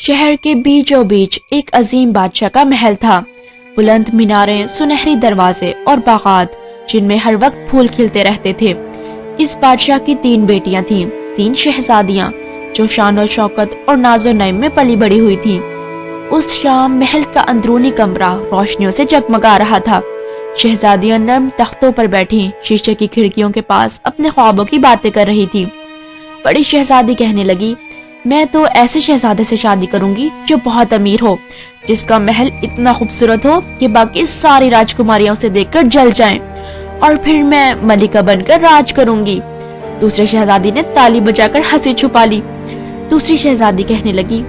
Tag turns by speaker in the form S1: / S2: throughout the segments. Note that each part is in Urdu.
S1: شہر کے بیچوں بیچ ایک عظیم بادشاہ کا محل تھا۔ بلند میناریں، سنہری دروازے اور باغات جن میں ہر وقت پھول کھلتے رہتے تھے۔ اس بادشاہ کی 3 بیٹیاں تھیں، 3 شہزادیاں جو شان و شوکت اور ناز و نعیم میں پلی بڑی ہوئی تھیں۔ اس شام محل کا اندرونی کمرہ روشنیوں سے جگمگا رہا تھا۔ شہزادیاں نرم تختوں پر بیٹھی شیشے کی کھڑکیوں کے پاس اپنے خوابوں کی باتیں کر رہی تھی۔ بڑی شہزادی کہنے لگی، میں تو ایسے شہزادے سے شادی کروں گی جو بہت امیر ہو، جس کا محل اتنا خوبصورت ہو کہ باقی ساری راجکماریاں اسے دیکھ کر جل جائیں، اور پھر میں ملکہ بن کر راج کروں گی۔ دوسری شہزادی نے تالی بجا کر ہنسی چھپا لی۔ دوسری شہزادی کہنے لگی،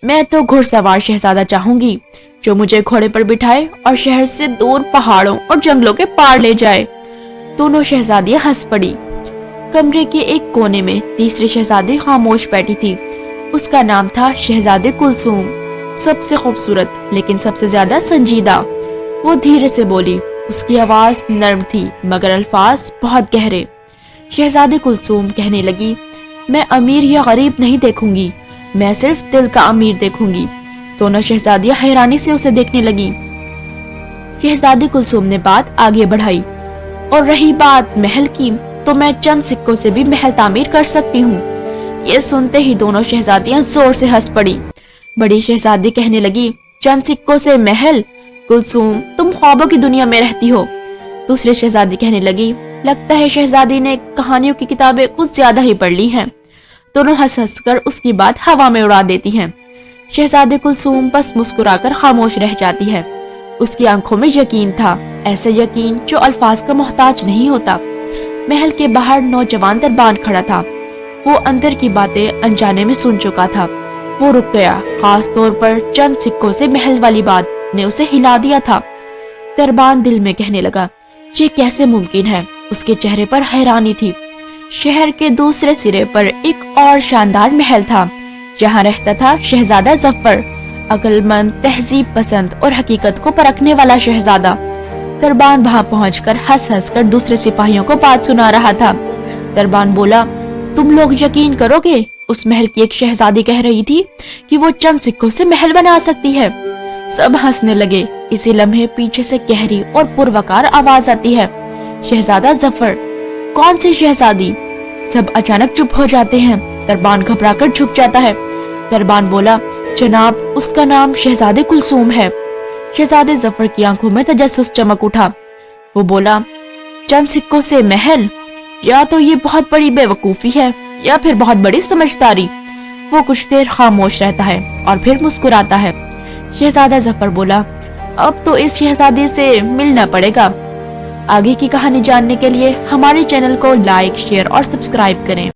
S1: میں تو گھڑ سوار شہزادہ چاہوں گی جو مجھے گھوڑے پر بٹھائے اور شہر سے دور پہاڑوں اور جنگلوں کے پار لے جائے۔ دونوں شہزادیاں ہنس پڑی۔ کمرے کے ایک کونے میں تیسری شہزادی خاموش بیٹھی تھی۔ اس کا نام تھا شہزادی کلثوم، سب سے خوبصورت لیکن سب سے زیادہ سنجیدہ۔ وہ دھیرے سے بولی، اس کی آواز نرم تھی مگر الفاظ بہت گہرے۔ شہزادی کلثوم کہنے لگی، میں امیر یا غریب نہیں دیکھوں گی، میں صرف دل کا امیر دیکھوں گی۔ دونوں شہزادیاں حیرانی سے اسے دیکھنے لگیں۔ شہزادی کلثوم نے بات آگے بڑھائی، اور رہی بات محل کی تو میں چند سکوں سے بھی محل تعمیر کر سکتی ہوں۔ یہ سنتے ہی دونوں شہزادیاں زور سے ہنس پڑی۔ بڑی شہزادی کہنے لگی، چند سکوں سے محل؟ کلثوم، تم خوابوں کی دنیا میں رہتی ہو۔ دوسری شہزادی کہنے لگی، لگتا ہے شہزادی نے کہانیوں کی کتابیں کچھ زیادہ ہی پڑھ لی ہیں۔ دونوں ہنس ہنس کر اس کی بات ہوا میں اڑا دیتی ہیں۔ شہزادی کلثوم بس مسکرا کر خاموش رہ جاتی ہے۔ اس کی آنکھوں میں یقین تھا، ایسا یقین جو الفاظ کا محتاج نہیں ہوتا۔ محل کے باہر نوجوان دربان کھڑا تھا۔ وہ اندر کی باتیں انجانے میں سن چکا تھا۔ وہ رک گیا، خاص طور پر چند سکوں سے محل والی بات نے اسے ہلا دیا تھا۔ دربان دل میں کہنے لگا، یہ کیسے ممکن ہے؟ اس کے چہرے پر حیرانی تھی۔ شہر کے دوسرے سرے پر ایک اور شاندار محل تھا، جہاں رہتا تھا شہزادہ ظفر، عقل مند، تہذیب پسند اور حقیقت کو پرکھنے والا شہزادہ۔ دربان وہاں پہنچ کر ہنس ہنس کر دوسرے سپاہیوں کو بات سنا رہا تھا۔ دربان بولا، تم لوگ یقین کرو گے، اس محل کی ایک شہزادی کہہ رہی تھی کہ وہ چند سکوں سے محل بنا سکتی ہے۔ سب ہنسنے لگے۔ اسی لمحے پیچھے سے گہری اور پروقار آواز آتی ہے، شہزادہ ظفر۔ کون سی شہزادی؟ سب اچانک چپ ہو جاتے ہیں۔ دربان گھبرا کر جھک جاتا ہے۔ دربان بولا، جناب، اس کا نام شہزادی کلثوم ہے۔ شہزادے ظفر کی آنکھوں میں تجسس چمک اٹھا۔ وہ بولا، چند سکوں سے محل؟ یا تو یہ بہت بڑی بے وقوفی ہے یا پھر بہت بڑی سمجھداری۔ وہ کچھ دیر خاموش رہتا ہے اور پھر مسکراتا ہے۔ شہزادہ ظفر بولا، اب تو اس شہزادی سے ملنا پڑے گا۔ آگے کی کہانی جاننے کے لیے ہمارے چینل کو لائک، شیئر اور سبسکرائب کریں۔